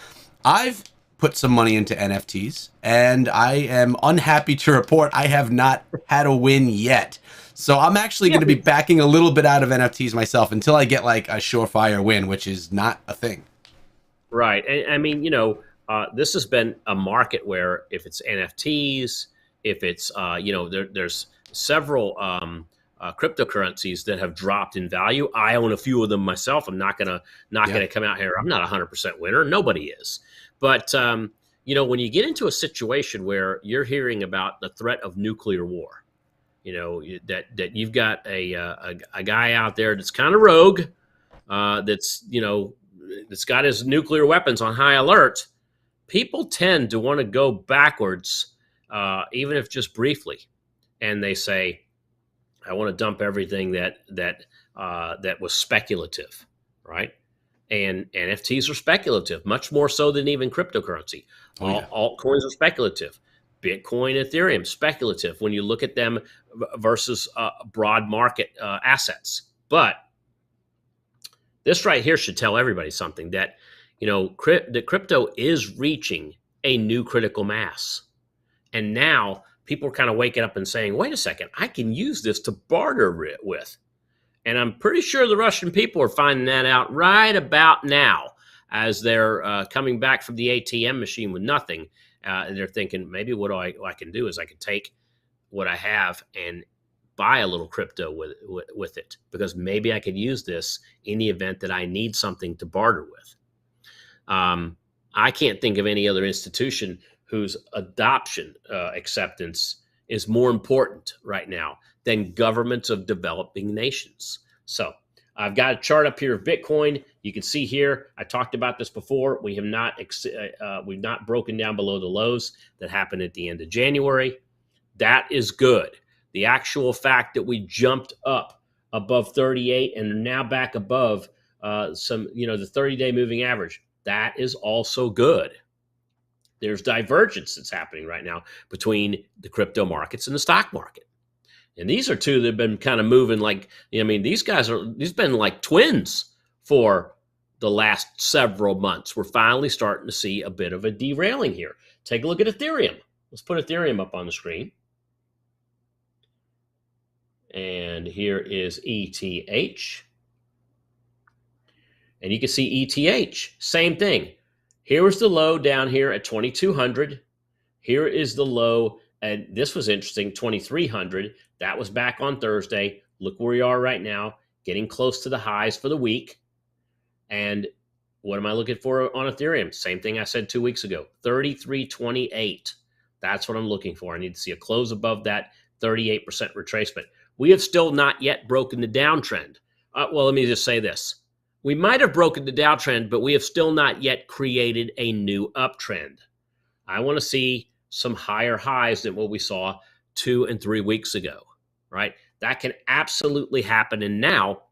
I've put some money into NFTs, and I am unhappy to report I have not had a win yet. So I'm actually going to be backing a little bit out of NFTs myself until I get like a surefire win, which is not a thing. Right. And I mean, this has been a market where if it's NFTs, if it's, there's several cryptocurrencies that have dropped in value. I own a few of them myself. I'm not going to come out here. I'm not 100% winner. Nobody is. But, when you get into a situation where you're hearing about the threat of nuclear war, that you've got a guy out there that's kind of rogue, that's got his nuclear weapons on high alert, people tend to want to go backwards, even if just briefly, and they say, "I want to dump everything that was speculative," right? And NFTs are speculative, much more so than even cryptocurrency. Altcoins are speculative. Bitcoin, Ethereum, speculative when you look at them versus broad market assets. But this right here should tell everybody something, that that crypto is reaching a new critical mass. And now people are kind of waking up and saying, wait a second, I can use this to barter it with. And I'm pretty sure the Russian people are finding that out right about now as they're coming back from the ATM machine with nothing. And they're thinking, maybe what I can do is I can take what I have and buy a little crypto with it, because maybe I could use this in the event that I need something to barter with. I can't think of any other institution whose adoption acceptance is more important right now than governments of developing nations. So I've got a chart up here of Bitcoin. You can see here, I talked about this before. We have we've not broken down below the lows that happened at the end of January. That is good. The actual fact that we jumped up above 38 and are now back above the 30-day moving average, that is also good. There's divergence that's happening right now between the crypto markets and the stock market. And these are two that have been kind of moving like, these been like twins for the last several months. We're finally starting to see a bit of a derailing here. Take a look at Ethereum. Let's put Ethereum up on the screen. And here is ETH. And you can see ETH, same thing. Here was the low down here at 2,200. Here is the low, and this was interesting, 2,300. That was back on Thursday. Look where we are right now, getting close to the highs for the week. And what am I looking for on Ethereum? Same thing I said 2 weeks ago, 33.28. That's what I'm looking for. I need to see a close above that 38% retracement. We have still not yet broken the downtrend. Well, let me just say this. We might have broken the downtrend, but we have still not yet created a new uptrend. I want to see some higher highs than what we saw 2 and 3 weeks ago, right? That can absolutely happen. And now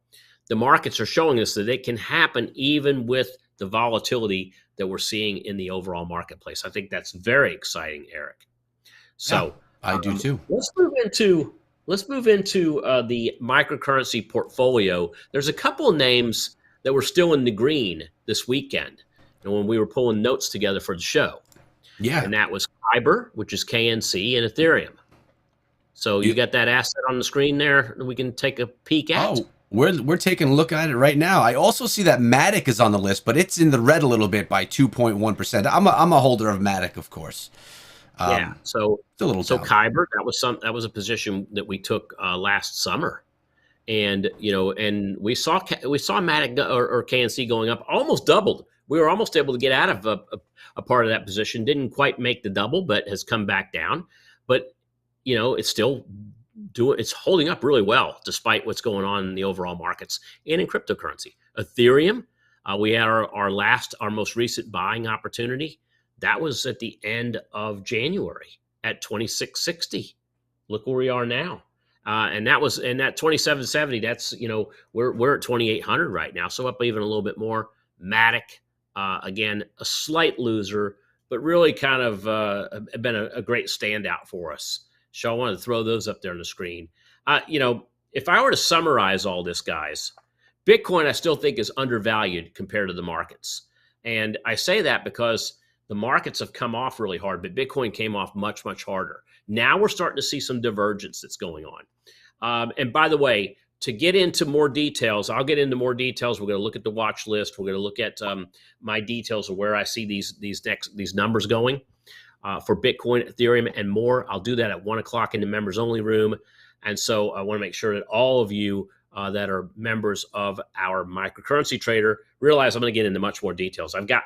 the markets are showing us that it can happen even with the volatility that we're seeing in the overall marketplace. I think that's very exciting, Eric. Yeah, So I do too. let's move into the microcurrency portfolio. There's a couple of names that were still in the green this weekend, and when we were pulling notes together for the show, Yeah. and that was Kyber, which is KNC, and Ethereum. So you You, got that asset on the screen there that we can take a peek at. oh, we're taking a look at it right now. I also see that Matic is on the list, but it's in the red a little bit by 2.1%. I'm a holder of Matic, of course. Yeah. It's a little So down. Kyber, that was a position that we took last summer, and and we saw Matic or KNC going up, almost doubled. We were almost able to get out of a part of that position. Didn't quite make the double, but has come back down. But it's still it's holding up really well despite what's going on in the overall markets and in cryptocurrency. Ethereum, we had our most recent buying opportunity. That was at the end of January at 2660. Look where we are now. And that was in that 2770. That's we're at 2800 right now, so up even a little bit more. Matic, again, a slight loser, but really kind of been a great standout for us. So I wanted to throw those up there on the screen. If I were to summarize all this, guys, Bitcoin I still think is undervalued compared to the markets, and I say that because the markets have come off really hard, but Bitcoin came off much, much harder. Now we're starting to see some divergence that's going on. And by the way, to get into more details, I'll get into more details. We're going to look at the watch list. We're going to look at my details of where I see these numbers going for Bitcoin, Ethereum, and more. I'll do that at 1 o'clock in the members only room. And so I want to make sure that all of you that are members of our microcurrency trader realize I'm going to get into much more details. I've got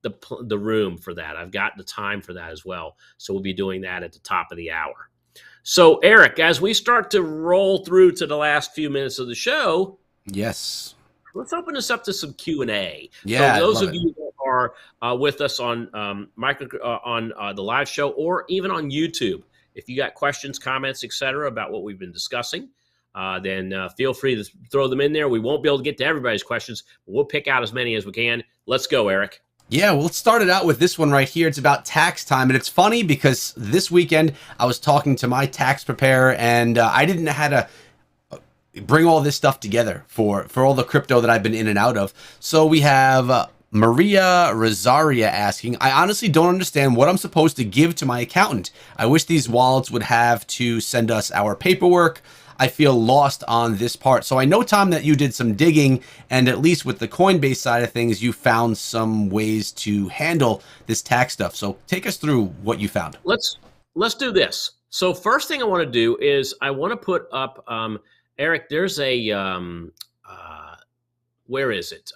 the room for that. I've got the time for that as well. So we'll be doing that at the top of the hour. So Eric, as we start to roll through to the last few minutes of the show, Yes. let's open this up to some Q&A. Yeah, So those of you that are with us on the live show or even on YouTube, if you got questions, comments, etc., about what we've been discussing, then feel free to throw them in there. We won't be able to get to everybody's questions, but we'll pick out as many as we can. Let's go, Eric. Yeah, we'll start it out with this one right here. It's about tax time, and it's funny because this weekend I was talking to my tax preparer, and I didn't know how to bring all this stuff together for all the crypto that I've been in and out of. So we have Maria Rosaria asking, I honestly don't understand what I'm supposed to give to my accountant. I wish these wallets would have to send us our paperwork. I feel lost on this part. So I know, Tom, that you did some digging, and at least with the Coinbase side of things, you found some ways to handle this tax stuff. So take us through what you found. Let's do this. So first thing I want to do is I want to put up, Eric, there's a, where is it?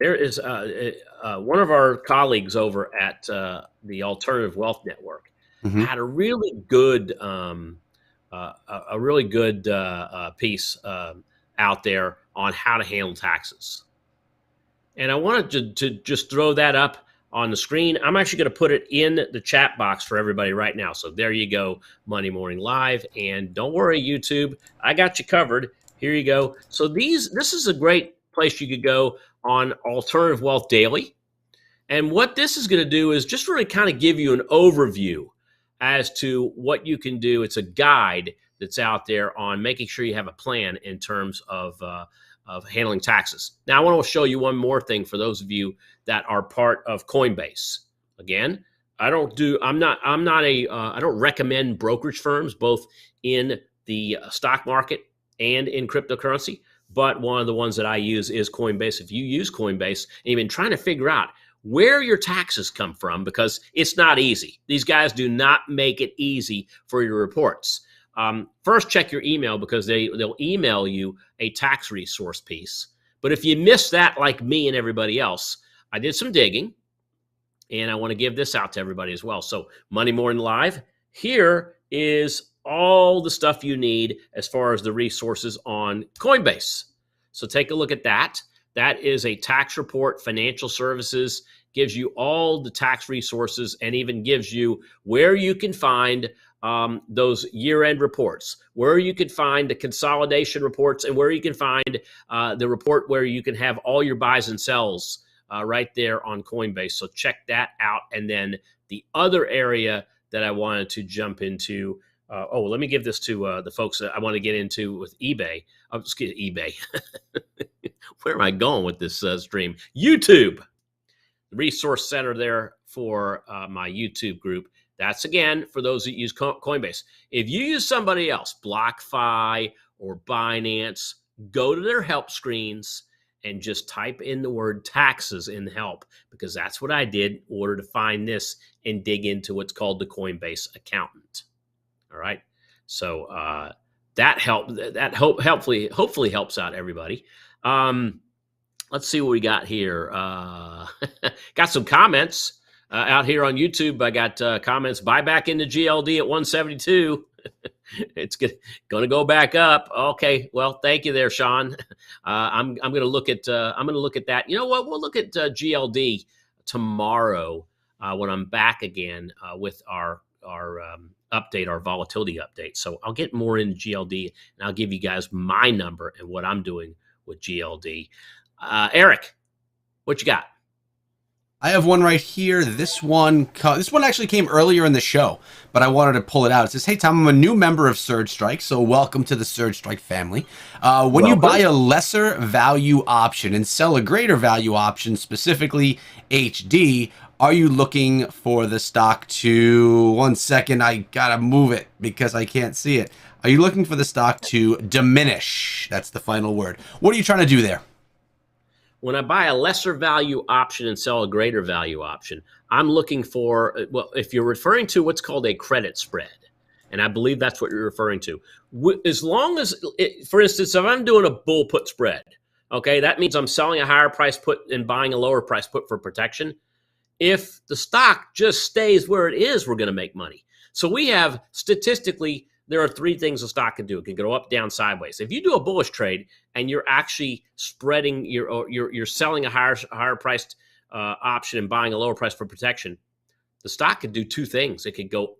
There is one of our colleagues over at the Alternative Wealth Network had a really good piece out there on how to handle taxes. And I wanted to just throw that up on the screen. I'm actually going to put it in the chat box for everybody right now. So there you go, Monday Morning Live. And don't worry, YouTube, I got you covered. Here you go. So this is a great place you could go on Alternative Wealth Daily. And what this is going to do is just really kind of give you an overview as to what you can do. It's a guide that's out there on making sure you have a plan in terms of handling taxes. Now, I want to show you one more thing for those of you that are part of Coinbase. Again, I don't recommend brokerage firms both in the stock market and in cryptocurrency, but one of the ones that I use is Coinbase. If you use Coinbase and you've been trying to figure out where your taxes come from, because it's not easy. These guys do not make it easy for your reports. First, check your email, because they'll email you a tax resource piece. But if you miss that, like me and everybody else, I did some digging, and I want to give this out to everybody as well. So Monday Morning Live, here is all the stuff you need as far as the resources on Coinbase. So take a look at that. That is a tax report, financial services, gives you all the tax resources, and even gives you where you can find those year-end reports, where you can find the consolidation reports, and where you can find the report where you can have all your buys and sells right there on Coinbase. So check that out. And then the other area that I wanted to jump into. Let me give this to the folks that I want to get into with eBay. I'll just get eBay. Where am I going with this stream? YouTube, the resource center there for my YouTube group. That's, again, for those that use Coinbase. If you use somebody else, BlockFi or Binance, go to their help screens and just type in the word taxes in help, because that's what I did in order to find this and dig into what's called the Coinbase accountant. All right. So hopefully helps out everybody. Let's see what we got here. Got some comments out here on YouTube. I got comments. Buy back into GLD at 172. It's going to go back up. Okay. Well, thank you there, Sean. I'm going to look at that. You know what? We'll look at GLD tomorrow when I'm back again with our update, our volatility update. So I'll get more into GLD and I'll give you guys my number and what I'm doing with GLD. Eric, what you got? I have one right here. This one actually came earlier in the show, but I wanted to pull it out. It says, "Hey Tom, I'm a new member of Surge Strike, so welcome to the Surge Strike family. When you buy a lesser value option and sell a greater value option, specifically HD, are you looking for the stock to," one second, I gotta move it because I can't see it. "Are you looking for the stock to diminish?" That's the final word. What are you trying to do there? When I buy a lesser value option and sell a greater value option, I'm looking for, well, if you're referring to what's called a credit spread, and I believe that's what you're referring to, as long as, for instance, if I'm doing a bull put spread, okay, that means I'm selling a higher price put and buying a lower price put for protection. If the stock just stays where it is, we're going to make money. So we have, statistically, there are three things a stock can do. It can go up, down, sideways. If you do a bullish trade and you're actually spreading you're selling a higher priced option and buying a lower price for protection, the stock could do two things. It could go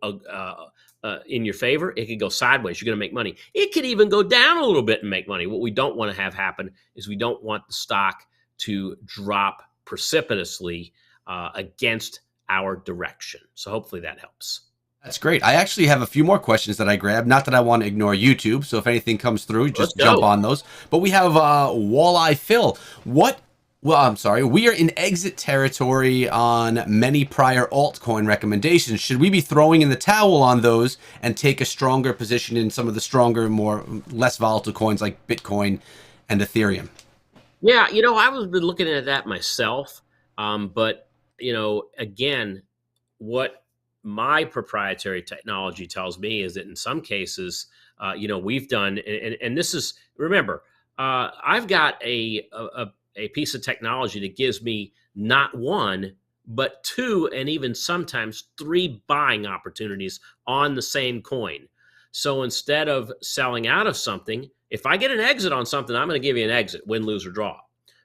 in your favor. It could go sideways. You're going to make money. It could even go down a little bit and make money. What we don't want to have happen is we don't want the stock to drop precipitously against our direction. So hopefully that helps. That's great. I actually have a few more questions that I grabbed. Not that I want to ignore YouTube, so if anything comes through, just jump on those. But we have Walleye Phil. We are in exit territory on many prior altcoin recommendations. Should we be throwing in the towel on those and take a stronger position in some of the stronger, less volatile coins like Bitcoin and Ethereum? Yeah, I was been looking at that myself. But, again, what my proprietary technology tells me is that in some cases, we've done, and this is, remember, I've got a piece of technology that gives me not one, but two, and even sometimes three buying opportunities on the same coin. So instead of selling out of something, if I get an exit on something, I'm going to give you an exit, win, lose, or draw.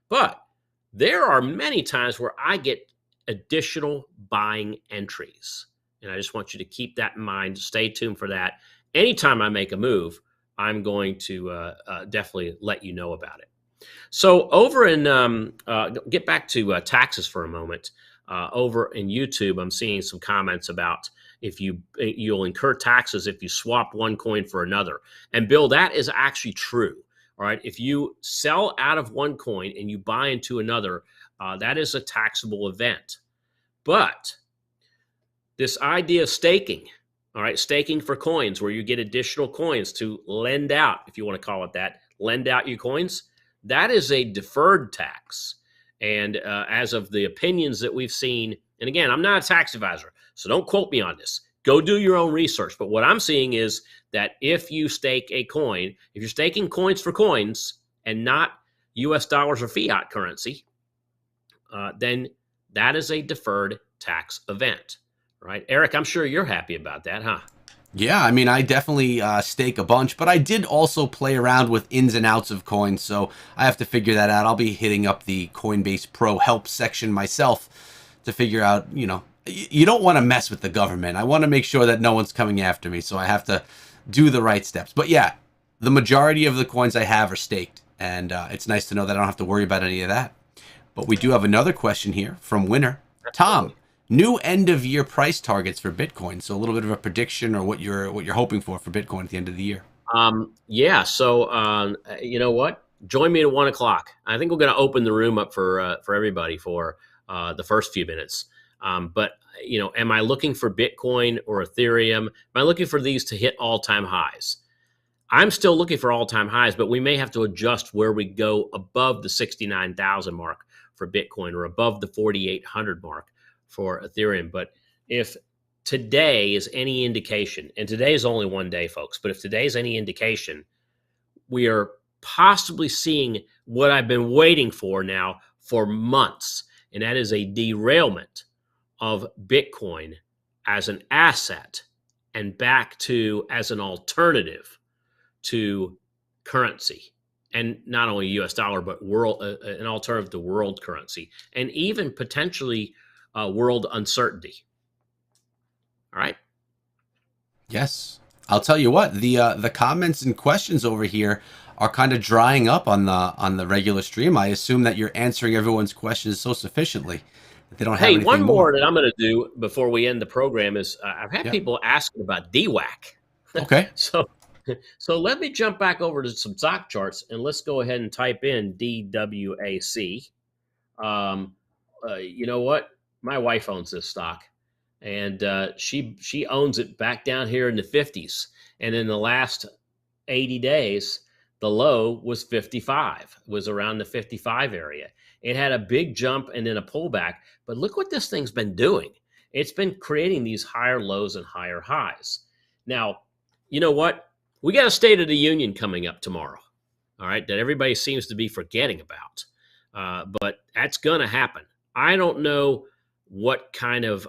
But there are many times where I get additional buying entries. And I just want you to keep that in mind. Stay tuned for that. Anytime I make a move, I'm going to definitely let you know about it. So over in, get back to taxes for a moment. Over in YouTube, I'm seeing some comments about if you'll incur taxes if you swap one coin for another. And Bill, that is actually true. All right. If you sell out of one coin and you buy into another, that is a taxable event. But this idea of staking, all right, staking for coins where you get additional coins to lend out, if you want to call it that, lend out your coins, that is a deferred tax. And as of the opinions that we've seen, and again, I'm not a tax advisor, so don't quote me on this. Go do your own research. But what I'm seeing is that if you stake a coin, if you're staking coins for coins and not US dollars or fiat currency, then that is a deferred tax event. Right, Eric, I'm sure you're happy about that, huh? Yeah, I mean, I definitely stake a bunch, but I did also play around with ins and outs of coins, so I have to figure that out. I'll be hitting up the Coinbase Pro help section myself to figure out, you don't want to mess with the government. I want to make sure that no one's coming after me, so I have to do the right steps. But yeah, the majority of the coins I have are staked, and it's nice to know that I don't have to worry about any of that. But we do have another question here from Winner. Tom, new end of year price targets for Bitcoin. So a little bit of a prediction or what you're hoping for Bitcoin at the end of the year. Yeah. So you know what? Join me at 1 o'clock. I think we're going to open the room up for everybody for the first few minutes. But you know, am I looking for Bitcoin or Ethereum? Am I looking for these to hit all-time highs? I'm still looking for all-time highs, but we may have to adjust where we go above the 69,000 mark for Bitcoin or above the 4,800 mark for Ethereum. But if today is any indication, and today is only one day, folks, but if today is any indication, we are possibly seeing what I've been waiting for now for months, and that is a derailment of Bitcoin as an asset and back to as an alternative to currency, and not only US dollar, but an alternative to world currency, and even potentially world uncertainty. All right. Yes. I'll tell you what, the comments and questions over here are kind of drying up on the regular stream. I assume that you're answering everyone's questions so sufficiently that they don't have anything one more more. that I'm going to do before we end the program is I've had people asking about DWAC. Okay. So let me jump back over to some stock charts and let's go ahead and type in DWAC. You know what? My wife owns this stock, and she owns it back down here in the 50s. And in the last 80 days, the low was 55. It was around the 55 area. It had a big jump and then a pullback. But look what this thing's been doing. It's been creating these higher lows and higher highs. Now, you know what? We got a State of the Union coming up tomorrow, all right, that everybody seems to be forgetting about. But that's going to happen. I don't know what kind of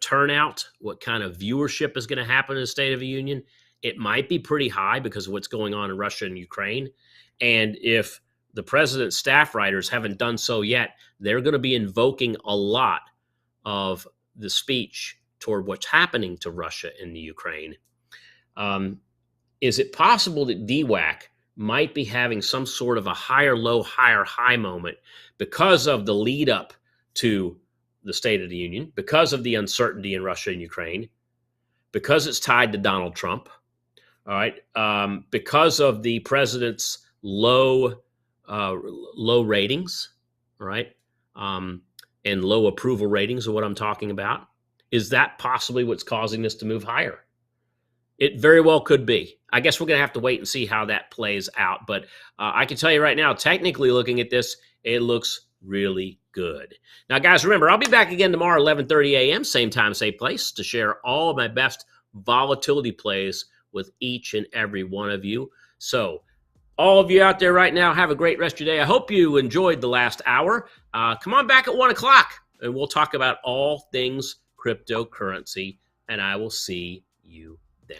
turnout, what kind of viewership is going to happen in the State of the Union. It might be pretty high because of what's going on in Russia and Ukraine. And if the president's staff writers haven't done so yet, they're going to be invoking a lot of the speech toward what's happening to Russia and the Ukraine. Is it possible that DWAC might be having some sort of a higher low, higher high moment because of the lead up to the State of the Union, because of the uncertainty in Russia and Ukraine, because it's tied to Donald Trump, all right, because of the president's low ratings, all right, and low approval ratings of what I'm talking about? Is that possibly what's causing this to move higher? It very well could be. I guess we're going to have to wait and see how that plays out. But I can tell you right now, technically looking at this, it looks really good. Now, guys, remember, I'll be back again tomorrow, 11:30 a.m., same time, same place, to share all of my best volatility plays with each and every one of you. So all of you out there right now, have a great rest of your day. I hope you enjoyed the last hour. Come on back at 1 o'clock, and we'll talk about all things cryptocurrency, and I will see you then.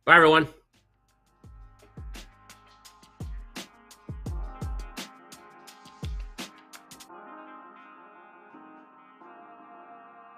Bye, everyone.